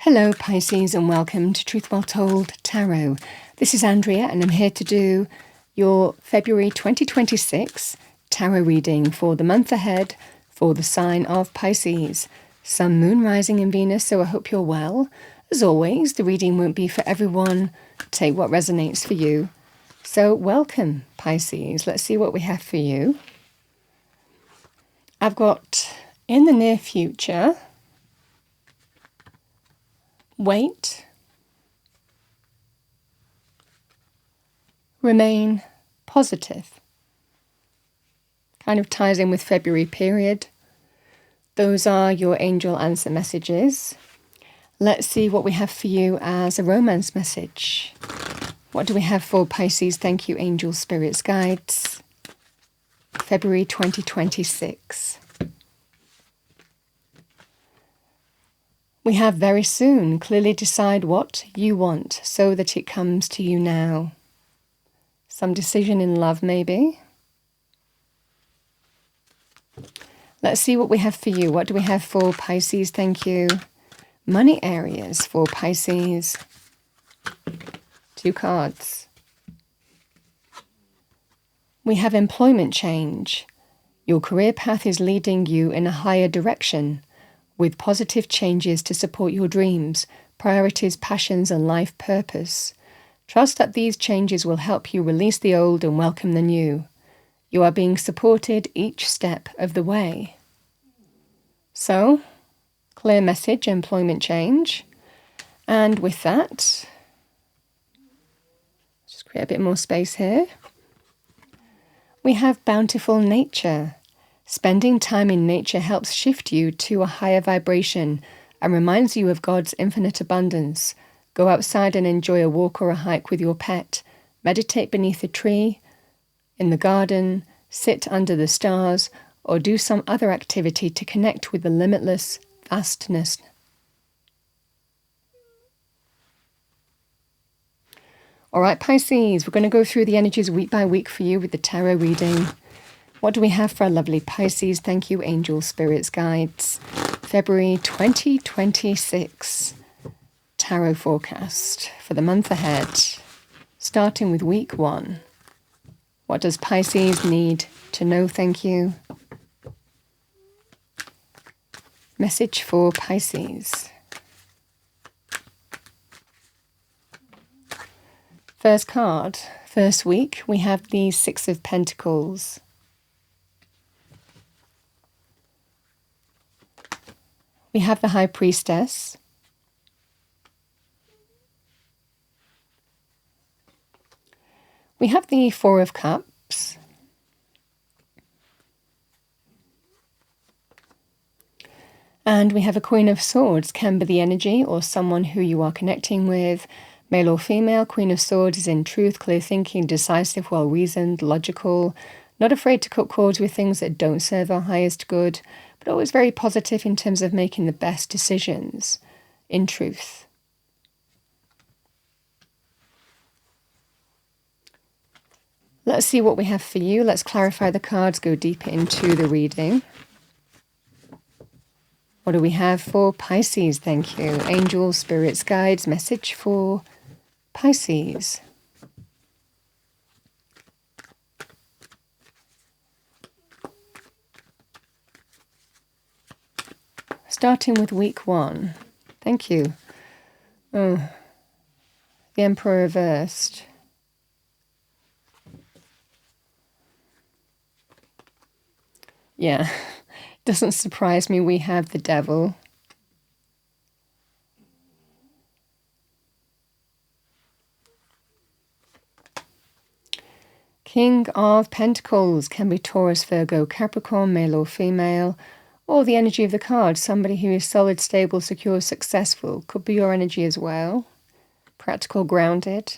Hello Pisces and welcome to Truth Well Told Tarot. This is Andrea and I'm here to do your February 2026 tarot reading for the month ahead for the sign of Pisces. Sun, Moon, Rising in Venus, so I hope you're well. As always, the reading won't be for everyone. Take what resonates for you. So welcome Pisces. Let's see what we have for you. I've got in the near future, wait, remain positive. Kind of ties in with February period. Those are your angel answer messages. Let's see what we have for you as a romance message. What do we have for Pisces? Thank you, angel spirits, guides. February 2026. We have very soon. Clearly decide what you want so that it comes to you now. Some decision in love, maybe. Let's see what we have for you. What do we have for Pisces? Thank you. Money areas for Pisces. 2 cards. We have employment change. Your career path is leading you in a higher direction, with positive changes to support your dreams, priorities, passions, and life purpose. Trust that these changes will help you release the old and welcome the new. You are being supported each step of the way. So, clear message, employment change. And with that, just create a bit more space here. We have bountiful nature. Spending time in nature helps shift you to a higher vibration and reminds you of God's infinite abundance. Go outside and enjoy a walk or a hike with your pet. Meditate beneath a tree, in the garden, sit under the stars, or do some other activity to connect with the limitless vastness. All right, Pisces, we're going to go through the energies week by week for you with the tarot reading. What do we have for our lovely Pisces? Thank you, angel spirits, guides. February 2026 tarot forecast for the month ahead, starting with week 1. What does Pisces need to know? Thank you. Message for Pisces. First card, first week, we have the 6 of Pentacles. We have the High Priestess. We have the 4 of Cups. And we have a Queen of Swords, can be the energy or someone who you are connecting with. Male or female, Queen of Swords is in truth, clear thinking, decisive, well-reasoned, logical, not afraid to cut cords with things that don't serve our highest good, but always very positive in terms of making the best decisions, in truth. Let's see what we have for you. Let's clarify the cards, go deeper into the reading. What do we have for Pisces? Thank you. Angels, spirits, guides, message for Pisces. Starting with week 1. Thank you. Oh, the Emperor reversed. Yeah, doesn't surprise me we have the Devil. King of Pentacles can be Taurus, Virgo, Capricorn, male or female, or the energy of the card, somebody who is solid, stable, secure, successful. Could be your energy as well. Practical, grounded.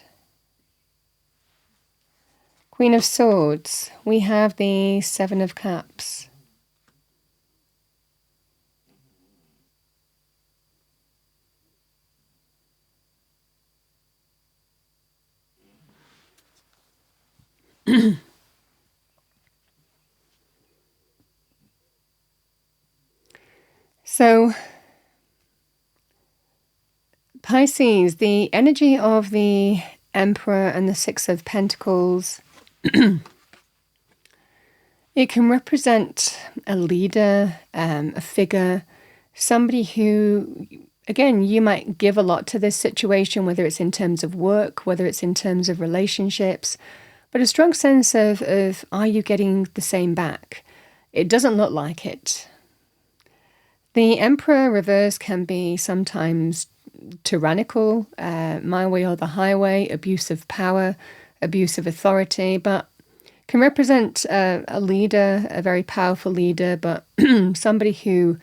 Queen of Swords, we have the 7 of Cups. So Pisces, the energy of the Emperor and the Six of Pentacles, it can represent a leader, a figure, somebody who, again, you might give a lot to this situation, whether it's in terms of work, whether it's in terms of relationships, but a strong sense of are you getting the same back? It doesn't look like it. The Emperor reverse can be sometimes tyrannical, my way or the highway, abuse of power, abuse of authority, but can represent a leader, a very powerful leader, but somebody who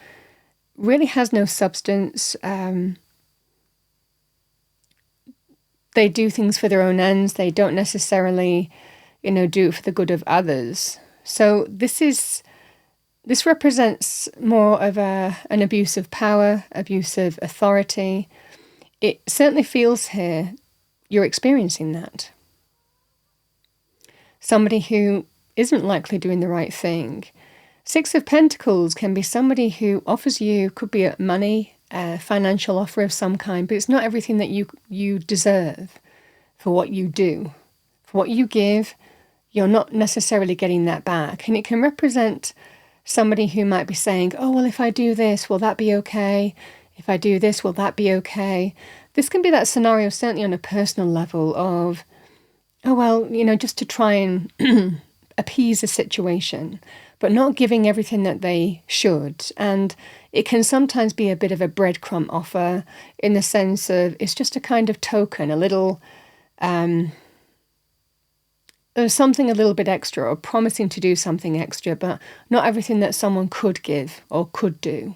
really has no substance. They do things for their own ends. They don't necessarily, do it for the good of others. So this represents more of an abuse of power, abuse of authority. It certainly feels here you're experiencing that. Somebody who isn't likely doing the right thing. Six of Pentacles can be somebody who offers you, could be money, a financial offer of some kind, but it's not everything that you deserve for what you do. For what you give, you're not necessarily getting that back. And it can represent somebody who might be saying, oh, well, if I do this, will that be okay? If I do this, will that be okay? This can be that scenario, certainly on a personal level of, oh, well, just to try and appease a situation, but not giving everything that they should. And it can sometimes be a bit of a breadcrumb offer in the sense of it's just a kind of token, a little, there's something a little bit extra or promising to do something extra, but not everything that someone could give or could do.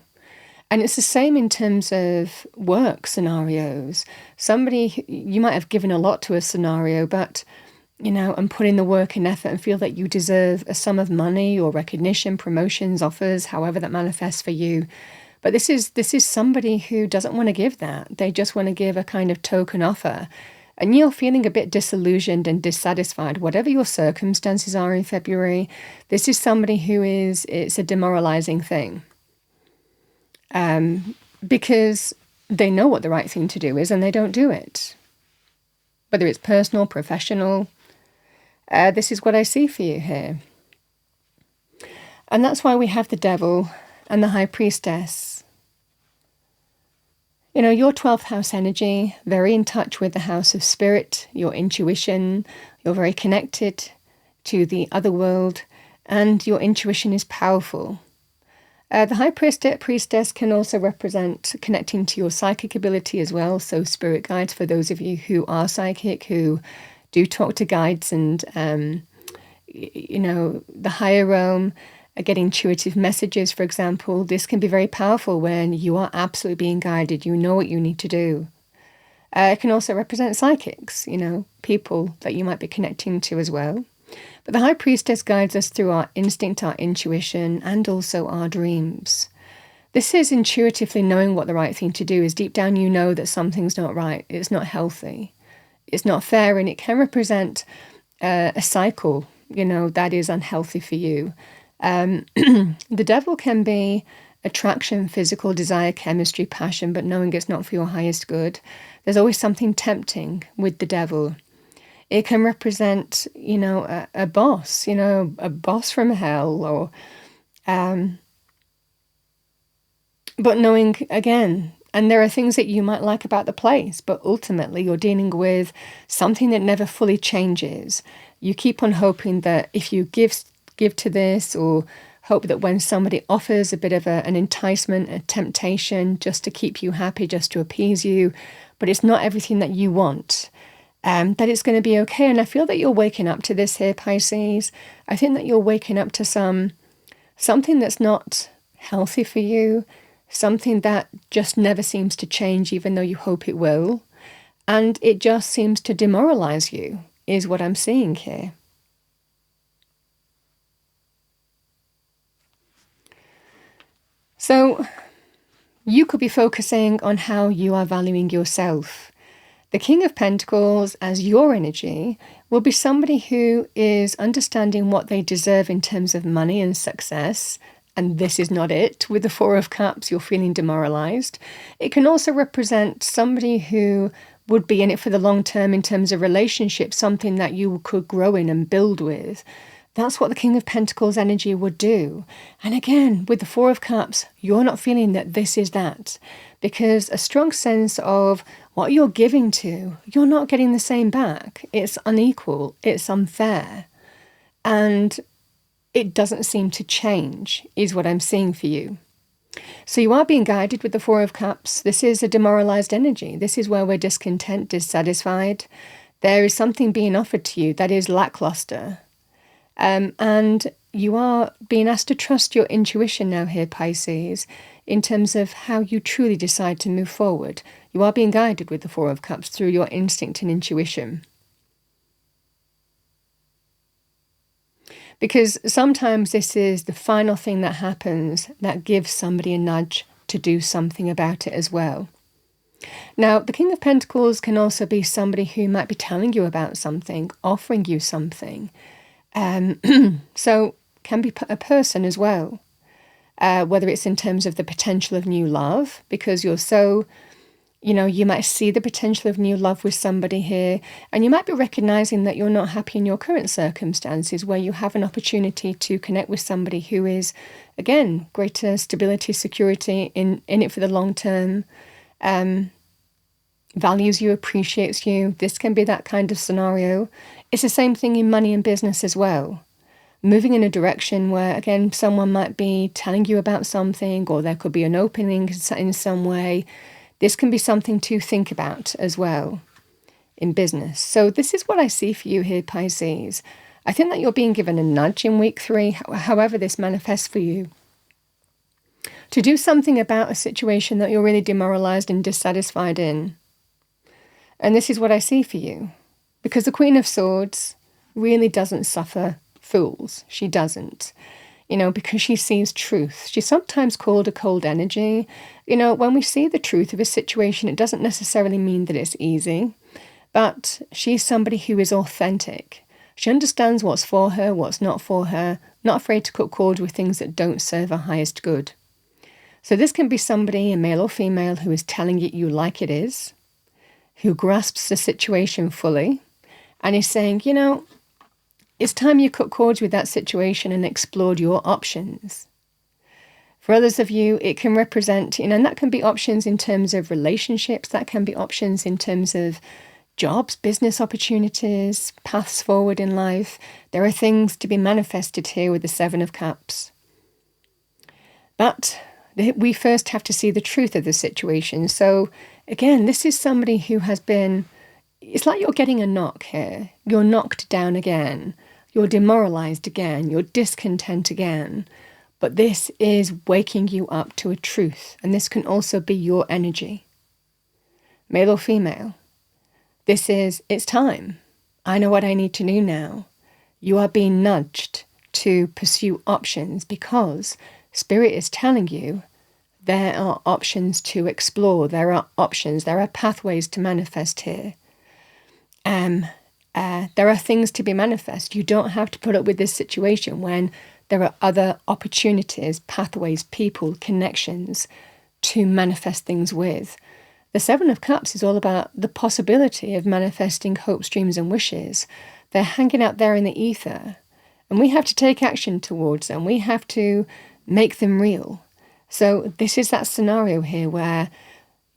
And it's the same in terms of work scenarios. Somebody, you might have given a lot to a scenario, but, and put in the work and effort and feel that you deserve a sum of money or recognition, promotions, offers, however that manifests for you. But this is somebody who doesn't want to give that. They just want to give a kind of token offer. And you're feeling a bit disillusioned and dissatisfied, whatever your circumstances are in February. This is somebody who it's a demoralizing thing. Because they know what the right thing to do is and they don't do it. Whether it's personal, professional, this is what I see for you here. And that's why we have the Devil and the High Priestess. Your 12th house energy, very in touch with the house of spirit, your intuition, you're very connected to the other world, and your intuition is powerful. The High Priestess can also represent connecting to your psychic ability as well. So spirit guides, for those of you who are psychic, who do talk to guides and, the higher realm, get intuitive messages, for example. This can be very powerful when you are absolutely being guided. You know what you need to do. It can also represent psychics, people that you might be connecting to as well. But the High Priestess guides us through our instinct, our intuition, and also our dreams. This is intuitively knowing what the right thing to do is. Deep down you know that something's not right, it's not healthy, it's not fair, and it can represent a cycle, that is unhealthy for you. The Devil can be attraction, physical desire, chemistry, passion, but knowing it's not for your highest good. There's always something tempting with the Devil. It can represent, a boss, a boss from hell, or, but knowing, again, and there are things that you might like about the place, but ultimately you're dealing with something that never fully changes. You keep on hoping that if you give to this, or hope that when somebody offers a bit of an enticement, a temptation, just to keep you happy, just to appease you, but it's not everything that you want. That it's going to be okay. And I feel that you're waking up to this here, Pisces. I think that you're waking up to something that's not healthy for you, something that just never seems to change, even though you hope it will. And it just seems to demoralize you, is what I'm seeing here. So you could be focusing on how you are valuing yourself. The King of Pentacles, as your energy, will be somebody who is understanding what they deserve in terms of money and success and this is not it. With the Four of Cups, you're feeling demoralized. It can also represent somebody who would be in it for the long term in terms of relationship, something that you could grow in and build with. That's what the King of Pentacles energy would do. And again, with the Four of Cups, you're not feeling that this is that, because a strong sense of what you're giving to, you're not getting the same back. It's unequal, it's unfair, and it doesn't seem to change, is what I'm seeing for you. So you are being guided with the Four of Cups. This is a demoralized energy. This is where we're discontent, dissatisfied. There is something being offered to you that is lackluster. And you are being asked to trust your intuition now here, Pisces, in terms of how you truly decide to move forward. You are being guided with the Four of Cups through your instinct and intuition. Because sometimes this is the final thing that happens that gives somebody a nudge to do something about it as well. Now, the King of Pentacles can also be somebody who might be telling you about something, offering you something. So can be a person as well, whether it's in terms of the potential of new love, because you're so, you might see the potential of new love with somebody here, and you might be recognizing that you're not happy in your current circumstances, where you have an opportunity to connect with somebody who is, again, greater stability, security, in it for the long term, values you, appreciates you. This can be that kind of scenario. It's the same thing in money and business as well. Moving in a direction where, again, someone might be telling you about something, or there could be an opening in some way. This can be something to think about as well in business. So this is what I see for you here, Pisces. I think that you're being given a nudge in week 3, however this manifests for you, to do something about a situation that you're really demoralized and dissatisfied in. And this is what I see for you. Because the Queen of Swords really doesn't suffer fools. She doesn't. Because she sees truth. She's sometimes called a cold energy. When we see the truth of a situation, it doesn't necessarily mean that it's easy. But she's somebody who is authentic. She understands what's for her, what's not for her, not afraid to cut cords with things that don't serve her highest good. So this can be somebody, a male or female, who is telling it you like it is, who grasps the situation fully, and is saying, it's time you cut cords with that situation and explored your options. For others of you, it can represent, and that can be options in terms of relationships, that can be options in terms of jobs, business opportunities, paths forward in life. There are things to be manifested here with the Seven of Cups. But we first have to see the truth of the situation. So again, this is somebody who has been, it's like you're getting a knock here. You're knocked down again. You're demoralized again. You're discontent again. But this is waking you up to a truth. And this can also be your energy. Male or female. This is, it's time. I know what I need to do now. You are being nudged to pursue options because Spirit is telling you there are options to explore. There are options. There are pathways to manifest here. There are things to be manifest. You don't have to put up with this situation when there are other opportunities, pathways, people, connections to manifest things with. The Seven of Cups is all about the possibility of manifesting hopes, dreams, and wishes. They're hanging out there in the ether, and we have to take action towards them. We have to make them real. So this is that scenario here where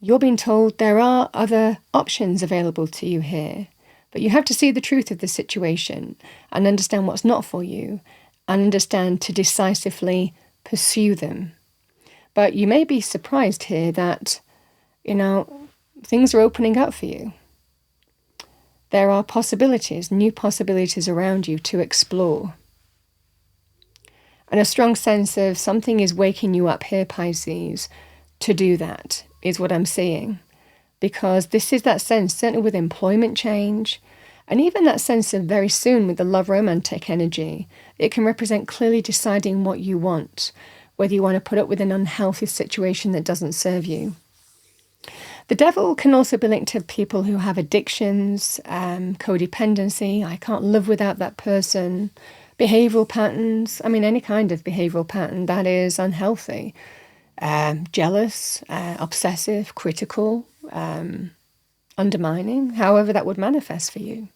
you're being told there are other options available to you here, but you have to see the truth of the situation and understand what's not for you and understand to decisively pursue them. But you may be surprised here that, things are opening up for you. There are possibilities, new possibilities around you to explore. And a strong sense of something is waking you up here, Pisces, to do that, is what I'm seeing. Because this is that sense, certainly with employment change, and even that sense of very soon with the love romantic energy, it can represent clearly deciding what you want, whether you want to put up with an unhealthy situation that doesn't serve you. The devil can also be linked to people who have addictions, codependency. I can't live without that person. Behavioural patterns, I mean, any kind of behavioural pattern that is unhealthy, jealous, obsessive, critical, undermining, however that would manifest for you.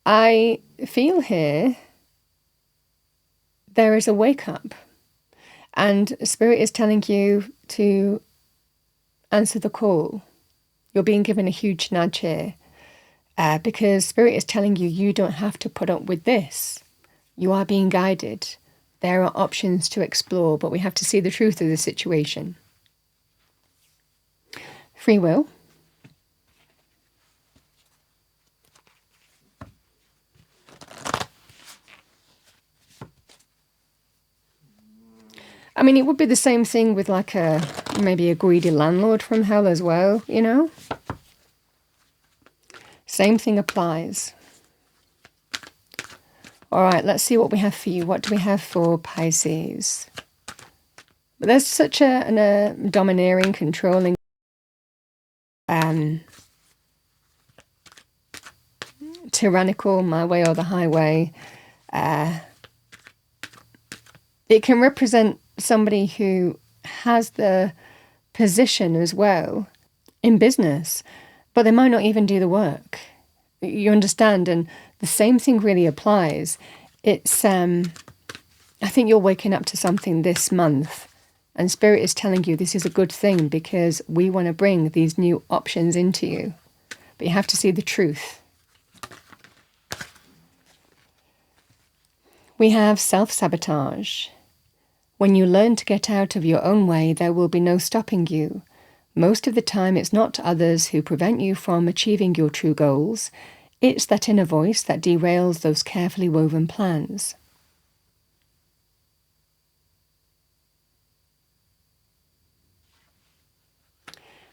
I feel here there is a wake up, and Spirit is telling you to answer the call. You're being given a huge nudge here, because Spirit is telling you you don't have to put up with this. You are being guided. There are options to explore, but we have to see the truth of the situation. Free will. I mean, it would be the same thing with like maybe a greedy landlord from hell as well, you know? Same thing applies. All right, let's see what we have for you. What do we have for Pisces? There's such a domineering, controlling, tyrannical, my way or the highway. It can represent somebody who has the position as well in business, but they might not even do the work. You understand? And the same thing really applies. It's, I think you're waking up to something this month, and Spirit is telling you this is a good thing because we want to bring these new options into you. But you have to see the truth. We have self-sabotage. When you learn to get out of your own way, there will be no stopping you. Most of the time, it's not others who prevent you from achieving your true goals. It's that inner voice that derails those carefully woven plans.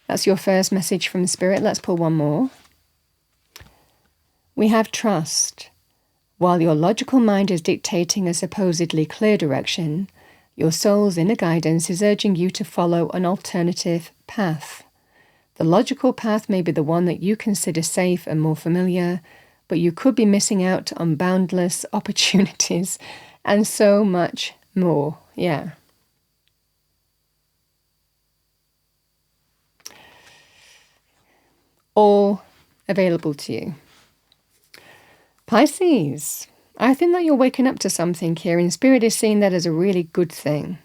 That's your first message from Spirit. Let's pull one more. We have trust. While your logical mind is dictating a supposedly clear direction, your soul's inner guidance is urging you to follow an alternative path. The logical path may be the one that you consider safe and more familiar, but you could be missing out on boundless opportunities and so much more. Yeah. All available to you. Pisces. I think that you're waking up to something here, and Spirit is seeing that as a really good thing.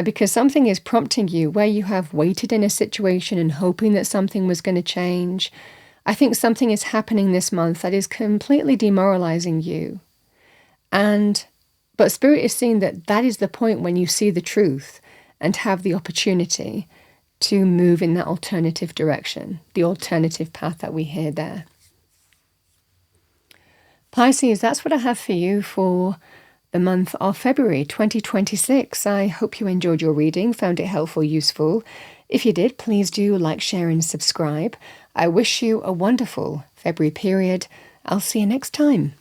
Because something is prompting you where you have waited in a situation and hoping that something was going to change. I think something is happening this month that is completely demoralizing you. But Spirit is seeing that that is the point when you see the truth and have the opportunity to move in that alternative direction, the alternative path that we hear there. Pisces, that's what I have for you for the month of February 2026. I hope you enjoyed your reading, found it helpful, useful. If you did, please do like, share and subscribe. I wish you a wonderful February period. I'll see you next time.